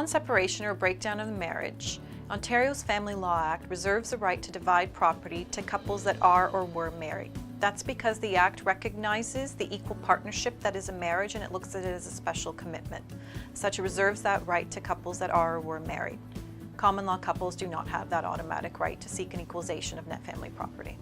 Upon separation or breakdown of the marriage, Ontario's Family Law Act reserves the right to divide property to couples that are or were married. That's because the Act recognizes the equal partnership that is a marriage, and it looks at it as a special commitment. Such, it reserves that right to couples that are or were married. Common law couples do not have that automatic right to seek an equalization of net family property.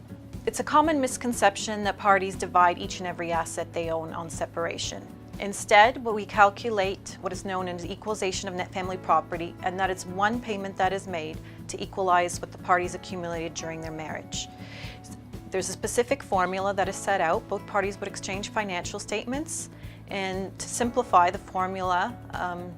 It's a common misconception that parties divide each and every asset they own on separation. Instead, we calculate what is known as equalization of net family property, and that it's one payment that is made to equalize what the parties accumulated during their marriage. There's a specific formula that is set out. Both parties would exchange financial statements, and to simplify the formula,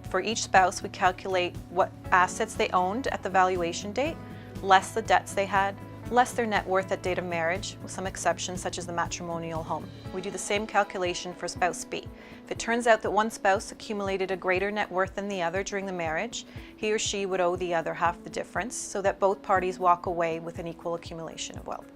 for each spouse we calculate what assets they owned at the valuation date, less the debts they had, less their net worth at date of marriage, with some exceptions such as the matrimonial home. We do the same calculation for spouse B. If it turns out that one spouse accumulated a greater net worth than the other during the marriage, he or she would owe the other half the difference, so that both parties walk away with an equal accumulation of wealth.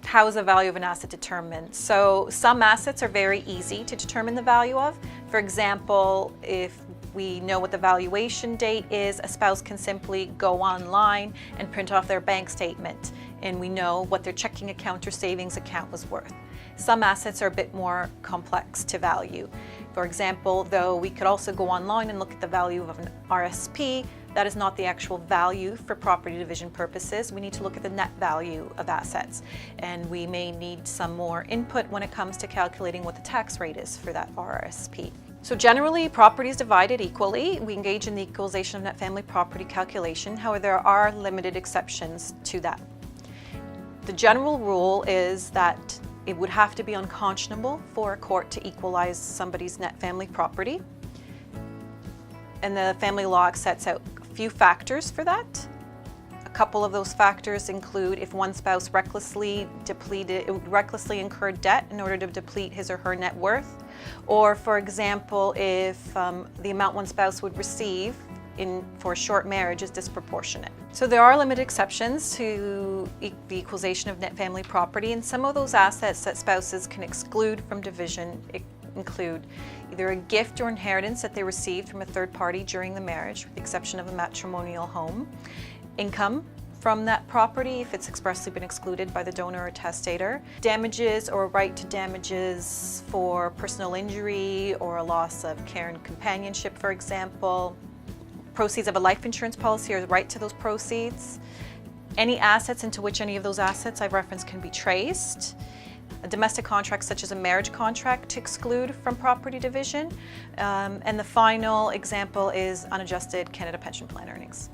How is the value of an asset determined? So some assets are very easy to determine the value of. For example, if we know what the valuation date is, a spouse can simply go online and print off their bank statement, and we know what their checking account or savings account was worth. Some assets are a bit more complex to value. For example, though, we could also go online and look at the value of an RSP. That is not the actual value for property division purposes. We need to look at the net value of assets, and we may need some more input when it comes to calculating what the tax rate is for that RSP. So generally, property is divided equally. We engage in the equalization of net family property calculation. However, there are limited exceptions to that. The general rule is that it would have to be unconscionable for a court to equalize somebody's net family property. And the Family Law Act sets out a few factors for that. A couple of those factors include if one spouse recklessly incurred debt in order to deplete his or her net worth, or for example, if the amount one spouse would receive for a short marriage is disproportionate. So there are limited exceptions to the equalization of net family property, and some of those assets that spouses can exclude from division include either a gift or inheritance that they received from a third party during the marriage, with the exception of a matrimonial home, income from that property if it's expressly been excluded by the donor or testator, damages or right to damages for personal injury or a loss of care and companionship, for example, proceeds of a life insurance policy or the right to those proceeds, any assets into which any of those assets I've referenced can be traced, a domestic contract such as a marriage contract to exclude from property division, and the final example is unadjusted Canada Pension Plan earnings.